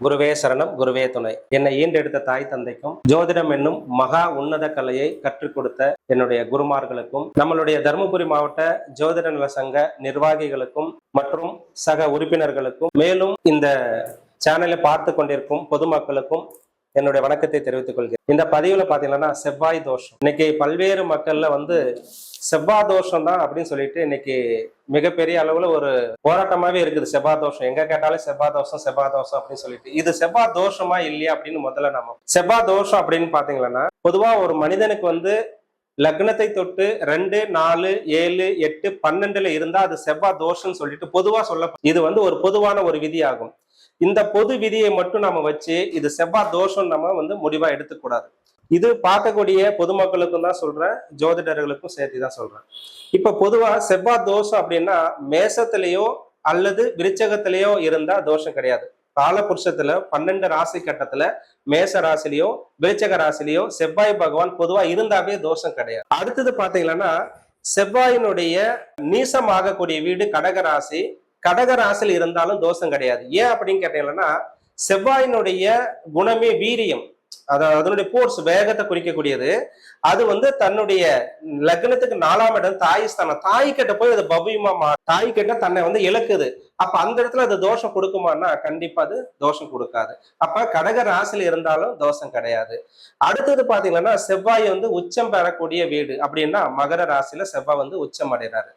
குருவே சரணம், குருவே துணை. என்னை ஈண்டெடுத்த தாய் தந்தைக்கும் ஜோதிடம் என்னும் மகா உன்னத கலையை கற்றுக் கொடுத்த என்னுடைய குருமார்களுக்கும் நம்மளுடைய தருமபுரி மாவட்ட ஜோதிட நல சங்க நிர்வாகிகளுக்கும் மற்றும் சக உறுப்பினர்களுக்கும் மேலும் இந்த சேனலை பார்த்து கொண்டிருக்கும் பொதுமக்களுக்கும் என்னுடைய வணக்கத்தை தெரிவித்துக் கொள்கிறேன். இந்த பதிவுல பாத்தீங்கன்னா செவ்வாய் தோஷம். இன்னைக்கு பல்வேறு மக்கள்ல செவ்வாய் தோஷம் தான் அப்படின்னு சொல்லிட்டு இன்னைக்கு மிகப்பெரிய அளவுல ஒரு போராட்டமாவே இருக்குது. செவ்வாய் தோஷம் எங்க கேட்டாலும் செவ்வாய் தோஷம் அப்படின்னு சொல்லிட்டு, இது செவ்வாய் தோஷமா இல்லையா அப்படின்னு முதல்ல நம்ம செவ்வாய் தோஷம் அப்படின்னு பாத்தீங்கன்னா, பொதுவா ஒரு மனிதனுக்கு லக்னத்தை தொட்டு 2, 4, 7, 8, 12 இருந்தா அது செவ்வாய் தோஷம்னு சொல்லிட்டு பொதுவா இது ஒரு பொதுவான ஒரு விதி ஆகும். இந்த பொது விதியை மட்டும் நம்ம வச்சு இது செவ்வாய் தோஷம் நம்ம முடிவா எடுத்துக்கூடாது. இது பார்க்கக்கூடிய பொதுமக்களுக்கும் தான் சொல்றேன், ஜோதிடர்களுக்கும் சேர்த்து தான் சொல்றேன். இப்ப பொதுவா செவ்வாய் தோஷம் அப்படின்னா மேசத்திலேயோ அல்லது விருச்சகத்திலேயோ இருந்தா தோஷம் கிடையாது. காலபுருஷத்துல 12 ராசி கட்டத்துல மேச ராசிலேயோ விருச்சக ராசிலேயோ செவ்வாய் பகவான் பொதுவா இருந்தாவே தோஷம் கிடையாது. அடுத்தது பாத்தீங்கன்னா, செவ்வாயினுடைய நீசம் ஆகக்கூடிய வீடு கடக ராசி. கடக ராசியில் இருந்தாலும் தோஷம் கிடையாது. ஏன் அப்படின்னு கேட்டீங்கன்னா, செவ்வாயினுடைய குணமே வீரியம், அதாவது அதனுடைய போர்ஸ், வேகத்தை குறிக்கக்கூடியது. அது தன்னுடைய லக்னத்துக்கு 4ஆம் இடம் தாய் ஸ்தானம். தாய் கிட்ட போய் அது பவ்யமா தாய் கிட்ட தன்னை இழக்குது. அப்ப அந்த இடத்துல அது தோஷம் கொடுக்குமான்னா கண்டிப்பா அது தோஷம் கொடுக்காது. அப்ப கடக ராசியில இருந்தாலும் தோஷம் கிடையாது. அடுத்தது பாத்தீங்கன்னா, செவ்வாய் உச்சம் பெறக்கூடிய வீடு அப்படின்னா மகர ராசியில செவ்வாய் உச்சம் அடைகிறாரு.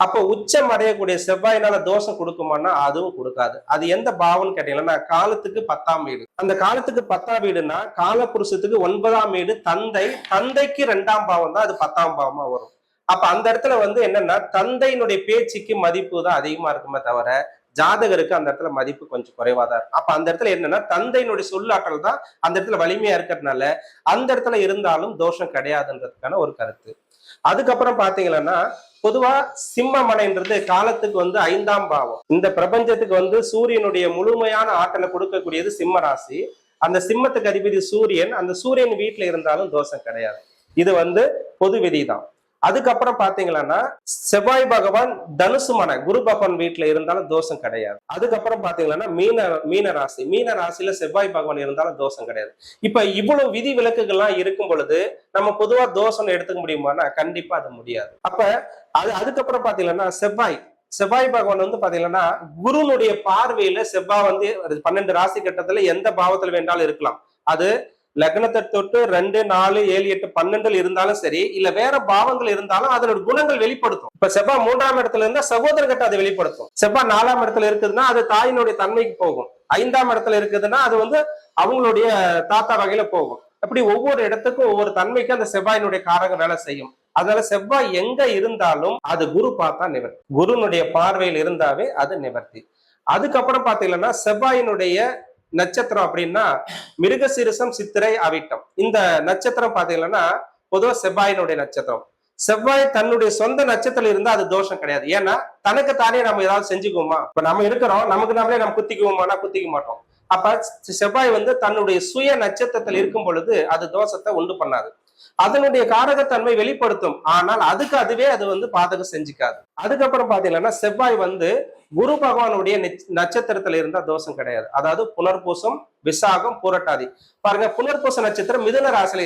அப்போ உச்சம் அடையக்கூடிய செவ்வாயினால தோஷம் கொடுக்குமான்னா அதுவும் கொடுக்காது. அது எந்த பாவம்னு கேட்டீங்கன்னா, காலத்துக்கு 10ஆம் வீடு. அந்த காலத்துக்கு 10ஆம் வீடுன்னா காலபுருஷத்துக்கு 9ஆம் வீடு தந்தைக்கு 2ஆம் பாவம் தான் அது 10ஆம் பாவமா வரும். அப்ப அந்த இடத்துல என்னன்னா, தந்தையினுடைய பேச்சுக்கு மதிப்பு தான் அதிகமா இருக்குமே தவிர ஜாதகருக்கு அந்த இடத்துல மதிப்பு கொஞ்சம் குறைவா தான் இருக்கும். அப்ப அந்த இடத்துல என்னன்னா, தந்தையினுடைய சொல்லாற்றல் தான் அந்த இடத்துல வலிமையா இருக்கிறதுனால அந்த இடத்துல இருந்தாலும் தோஷம் கிடையாதுன்றதுக்கான ஒரு கருத்து. அதுக்கப்புறம் பாத்தீங்கன்னா, பொதுவா சிம்மமனைன்றது காலத்துக்கு 5ஆம் பாவம். இந்த பிரபஞ்சத்துக்கு சூரியனுடைய முழுமையான ஆற்றலை கொடுக்கக்கூடியது சிம்ம ராசி. அந்த சிம்மத்துக்கு அதிபதி சூரியன். அந்த சூரியன் வீட்டுல இருந்தாலும் தோஷம் கிடையாது. இது பொது விதிதான். அதுக்கப்புறம் பாத்தீங்கன்னா, செவ்வாய் பகவான் தனுசு மனை குரு பகவான் வீட்டுல இருந்தாலும் தோஷம் கிடையாது. அதுக்கப்புறம் பாத்தீங்கன்னா மீன ராசியில செவ்வாய் பகவான் இருந்தாலும் தோஷம் கிடையாது. இப்ப இவ்வளவு விதி விலக்குகள்லாம் இருக்கும் பொழுது நம்ம பொதுவா தோஷம் எடுத்துக்க முடியுமானா கண்டிப்பா அது முடியாது. அப்ப அதுக்கப்புறம் பாத்தீங்கன்னா, செவ்வாய் பகவான் பாத்தீங்கன்னா குருனுடைய பார்வையில செவ்வாய் 12 ராசி கட்டத்துல எந்த பாவத்துல வேண்டாலும் இருக்கலாம். அது லக்னத்தை தொட்டு 2, 4, 7, 8, 12 இருந்தாலும் சரி, இல்ல வேற பாவங்கள் இருந்தாலும் அதனோட குணங்கள் வெளிப்படுத்தும். இப்ப செவ்வாய் 3ஆம் இடத்துல இருந்தா சகோதரர்கிட்ட அதை வெளிப்படுத்தும். செவ்வாய் 4ஆம் இடத்துல இருக்குதுன்னா அது தாயினுடைய தன்மைக்கு போகும். 5ஆம் இடத்துல இருக்குதுன்னா அது அவங்களுடைய தாத்தா வகையில போகும். அப்படி ஒவ்வொரு இடத்துக்கும் ஒவ்வொரு தன்மைக்கு அந்த செவ்வாயினுடைய காரகம் வேலை செய்யும். அதனால செவ்வாய் எங்க இருந்தாலும் அது குரு பார்த்தா நிவர்த்தி. குருனுடைய பார்வையில் இருந்தாவே அது நிவர்த்தி. அதுக்கப்புறம் பாத்தீங்கன்னா, செவ்வாயினுடைய நட்சத்திரம் அப்படின்னா மிருகசீரிஷம், சித்திரை, அவிட்டம். இந்த நட்சத்திரம் பாத்தீங்கன்னா பொதுவா செவ்வாயினுடைய நட்சத்திரம். செவ்வாய் தன்னுடைய சொந்த நட்சத்திரம் இருந்தா அது தோஷம் கிடையாது. ஏன்னா தனக்கு தானே நம்ம ஏதாவது செஞ்சுக்குவோமா? இப்ப நம்ம இருக்கிறோம், நமக்கு நாமளே நம்ம குத்திக்குவோமானா குத்திக்க மாட்டோம். அப்ப செவ்வாய் தன்னுடைய சுய நட்சத்திரத்தில் இருக்கும் பொழுது அது தோஷத்தை உண்டு பண்ணாது. அதனுடைய காரகத்தன்மை வெளிப்படுத்தும். ஆனால் அதுவே அது பாதகம் செஞ்சுக்காது. அதுக்கப்புறம் பாத்தீங்கன்னா, செவ்வாய் குரு பகவானுடைய நட்சத்திரத்துல இருந்தா தோஷம் கிடையாது. அதாவது புனர்பூசம், விசாகம், பூரட்டாதி. பாருங்க, புனர்பூச நட்சத்திரம் மிதுன ராசியில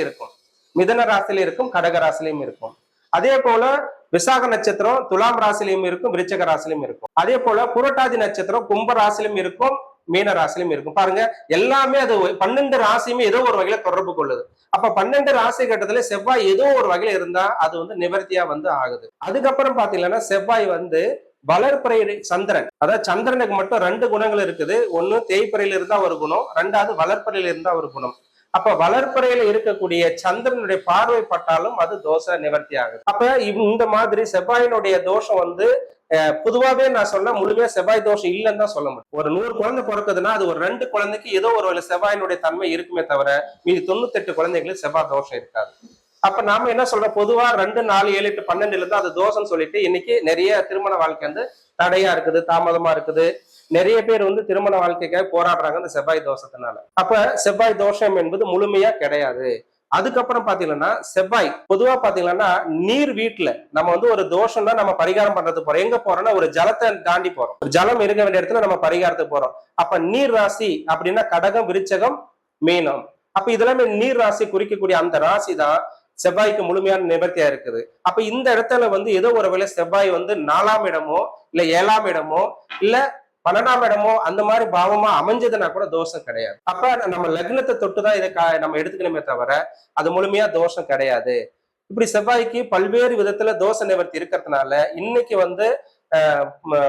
இருக்கும், கடக ராசிலையும் இருக்கும். அதே போல விசாக நட்சத்திரம் துலாம் ராசிலையும் இருக்கும், விருச்சக ராசிலையும் இருக்கும். அதே போல புரட்டாதி நட்சத்திரம் கும்ப ராசிலையும் இருக்கும், மீன ராசிலையும் இருக்கும். பாருங்க, எல்லாமே அது 12 ராசியுமே ஏதோ ஒரு வகையில தொடர்பு கொள்ளுது. அப்ப 12 ராசி கட்டத்துல செவ்வாய் ஏதோ ஒரு வகையில இருந்தா அது நிவர்த்தியா ஆகுது. அதுக்கப்புறம் பாத்தீங்கன்னா, செவ்வாய் வளர்பிறை சந்திரன். அதாவது சந்திரனுக்கு மட்டும் 2 குணங்கள் இருக்குது. ஒண்ணு தேய்பிறையில இருந்தா ஒரு குணம், 2வது வளர்பிறையில இருந்தா ஒரு குணம். அப்ப வளர்பிறையில இருக்கக்கூடிய சந்திரனுடைய பார்வை பட்டாலும் அது தோஷ நிவர்த்தி ஆகுது. அப்ப இந்த மாதிரி செவ்வாயினுடைய தோஷம் பொதுவாவே நான் சொன்னா முழுமையா செவ்வாய் தோஷம் இல்லைன்னு தான் சொல்ல முடியும். ஒரு 100 குழந்தை பிறக்குதுன்னா அது ஒரு 2 குழந்தைக்கு ஏதோ ஒரு செவ்வாயினுடைய தன்மை இருக்குமே தவிர மீதி 98 குழந்தைகளுக்கு செவ்வாய் தோஷம் இருக்காது. அப்ப நாம என்ன சொல்றோம், பொதுவா 2, 4, 7, 8, 12 இருந்தா அது தோஷம் சொல்லிட்டு இன்னைக்கு நிறைய திருமண வாழ்க்கை தடையா இருக்குது, தாமதமா இருக்குது. நிறைய பேர் திருமண வாழ்க்கைக்காக போராடுறாங்க இந்த செவ்வாய் தோஷத்தினால. அப்ப செவ்வாய் தோஷம் என்பது முழுமையா கிடையாது. அதுக்கப்புறம் பாத்தீங்கன்னா செவ்வாய் பொதுவா பாத்தீங்கன்னா நீர் வீட்டுல நம்ம வந்து ஒரு தோஷம் தான் நம்ம பரிகாரம் பண்றது போறோம். எங்க போறோம்னா ஒரு ஜலத்தை தாண்டி போறோம். ஒரு ஜலம் இருக்க வேண்டிய இடத்துல நம்ம பரிகாரத்துக்கு போறோம். அப்ப நீர் ராசி அப்படின்னா கடகம், விருச்சகம், மீனம். அப்ப இதெல்லாமே நீர் ராசி குறிக்கக்கூடிய அந்த ராசி தான் செவ்வாய்க்கு முழுமையான நிவர்த்தியா இருக்குது. அப்ப இந்த இடத்துல வந்து ஏதோ ஒரு வேளை செவ்வாய் வந்து 4ஆம் இடமோ இல்ல 7ஆம் இடமோ இல்ல 12ஆம் இடமோ அந்த மாதிரி பாவமா அமைஞ்சதுன்னா கூட தோஷம் கிடையாது. அப்ப நம்ம லக்னத்தை தொட்டுதான் இதை நம்ம எடுத்துக்கணுமே தவிர அது முழுமையா தோஷம் கிடையாது. இப்படி செவ்வாய்க்கு பல்வேறு விதத்துல தோஷ நிவர்த்தி இருக்கிறதுனால இன்னைக்கு வந்து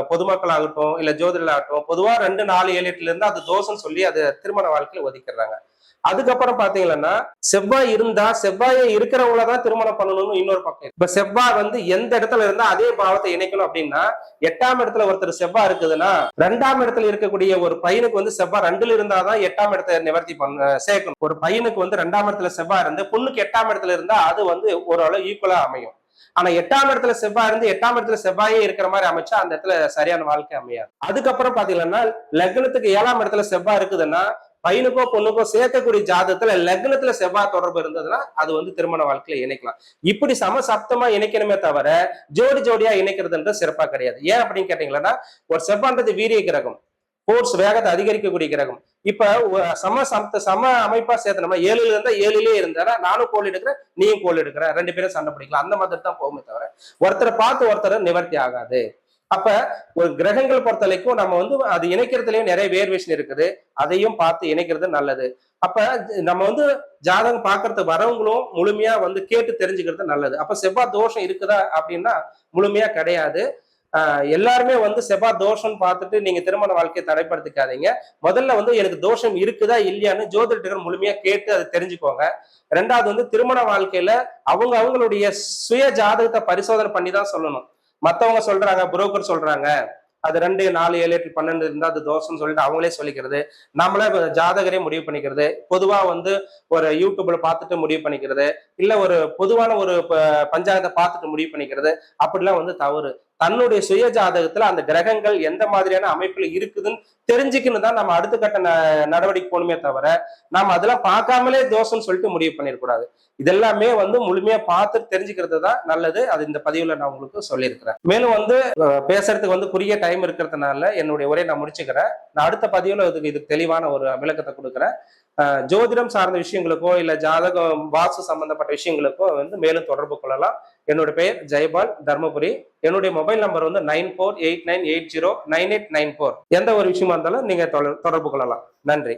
பொதுமக்கள் ஆகட்டும் இல்ல ஜோதிடர்கள் ஆகட்டும் பொதுவா 2, 4, 7, 8ல இருந்து அது தோஷம் சொல்லி அது திருமண வாழ்க்கையில ஒதுக்கிடுறாங்க. அதுக்கப்புறம் பாத்தீங்கன்னா செவ்வாய் இருந்தா செவ்வாயை இருக்கிறவங்களதான் திருமணம் பண்ணணும்னு இன்னொரு பக்கம். இப்ப செவ்வாய் வந்து எந்த இடத்துல இருந்தா அதே பாவத்தை இணைக்கணும் அப்படின்னா 8ஆம் இடத்துல ஒருத்தர் செவ்வாய் இருக்குதுன்னா 2ஆம் இடத்துல இருக்கக்கூடிய ஒரு பையனுக்கு வந்து செவ்வாய் 2ல இருந்தாதான் 8ஆம் இடத்தை நிவர்த்தி பண்ண சேர்க்கணும். ஒரு பையனுக்கு வந்து 2ஆம் இடத்துல செவ்வாய் இருந்து பொண்ணுக்கு 8ஆம் இடத்துல இருந்தா அது வந்து ஓரளவு ஈக்குவலா அமையும். ஆனா 8ஆம் இடத்துல செவ்வாய் இருந்து 8ஆம் இடத்துல செவ்வாயே இருக்கிற மாதிரி அமைச்சா அந்த இடத்துல சரியான வாழ்க்கை அமையாது. அதுக்கப்புறம் பாத்தீங்கன்னா லக்னத்துக்கு 7ஆம் இடத்துல செவ்வாய் இருக்குதுன்னா பையனுக்கோ பொண்ணுக்கோ சேர்க்கக்கூடிய ஜாதகத்துல லக்னத்துல செவ்வாய் தொடர்பு இருந்ததுன்னா அது வந்து திருமண வாழ்க்கையில இணைக்கலாம். இப்படி சமசப்தமா இணைக்கணுமே தவிர ஜோடி ஜோடியா இணைக்கிறதுன்றது சிறப்பா கிடையாது. ஏன் அப்படின்னு கேட்டீங்கன்னா ஒரு செவ்வான்றது வீரிய கிரகம், போர்ஸ் வேகத்தை அதிகரிக்கக்கூடிய கிரகம். இப்ப சம அமைப்பா சேர்த்தனமா 7ல இருந்தா 7லயே இருந்தா நானும் கோல் எடுக்கிறேன் நீயும் கோல் எடுக்கிற 2 பேரும் சண்டை பிடிக்கலாம் அந்த மாதிரி தான் போகுமே தவிர ஒருத்தரை பார்த்து ஒருத்தர் நிவர்த்தி ஆகாது. அப்ப ஒரு கிரகங்கள் பொறுத்த வரைக்கும் நம்ம வந்து அது இணைக்கிறதுலயும் நிறைய வேரியேஷன் இருக்குது. அதையும் பார்த்து இணைக்கிறது நல்லது. அப்ப நம்ம வந்து ஜாதகம் பாக்குறது வரவங்களும் முழுமையா வந்து கேட்டு தெரிஞ்சுக்கிறது நல்லது. அப்ப செவ்வாய் தோஷம் இருக்குதா அப்படின்னா முழுமையா கிடையாது. எல்லாருமே வந்து செவ்வாய் தோஷம் பார்த்துட்டு நீங்க திருமண வாழ்க்கையை தடைப்படுத்திக்காதீங்க. முதல்ல வந்து எனக்கு தோஷம் இருக்குதா இல்லையான்னு ஜோதிடர்கள் முழுமையா கேட்டு அதை தெரிஞ்சுக்கோங்க. 2வது வந்து திருமண வாழ்க்கையில அவங்களுடைய சுய ஜாதகத்தை பரிசோதனை பண்ணி தான் சொல்லணும். மத்தவங்க சொல்றாங்க, புரோக்கர் சொல்றாங்க அது 2, 4, 7, 8, 12 இருந்தா அது தோஷம்னு சொல்லிட்டு அவங்களே சொல்லிக்கிறது. நம்மளே ஜாதகரே முடிவு பண்ணிக்கிறது. பொதுவா வந்து ஒரு யூடியூப்ல பார்த்துட்டு முடிவு பண்ணிக்கிறது, இல்ல ஒரு பொதுவான ஒரு பஞ்சாங்கத்தை பார்த்துட்டு முடிவு பண்ணிக்கிறது, அப்படிலாம் வந்து தவறு. தன்னுடைய சுய ஜாதகத்துல அந்த கிரகங்கள் எந்த மாதிரியான அமைப்புல இருக்குதுன்னு தெரிஞ்சுக்கணும் தான் நம்ம அடுத்த கட்ட நடவடிக்கை போகணுமே தவிர நாம அதெல்லாம் பார்க்காமலே தோஷம்னு சொல்லிட்டு முடிவு பண்ணிடக்கூடாது. இதெல்லாமே வந்து முழுமையா பார்த்து தெரிஞ்சுக்கிறது தான் நல்லது. அது இந்த பதிவுல நான் உங்களுக்கு சொல்லியிருக்கிறேன். மேலும் வந்து பேசுறதுக்கு வந்து குறுகிய டைம் இருக்கிறதுனால என்னுடைய உரையை நான் முடிச்சுக்கிறேன். நான் அடுத்த பதிவுல இதுக்கு தெளிவான ஒரு விளக்கத்தை கொடுக்குறேன். ஜோதிடம் சார்ந்த விஷயங்களுக்கோ இல்ல ஜாதகம் வாஸ்து சம்பந்தப்பட்ட விஷயங்களுக்கோ வந்து மேலும் தொடர்பு கொள்ளலாம். என்னோட பெயர் ஜெயபால், தர்மபுரி. என்னுடைய மொபைல் நம்பர் வந்து 9489809894. எந்த ஒரு விஷயமா இருந்தாலும் நீங்க தொடர்பு கொள்ளலாம். நன்றி.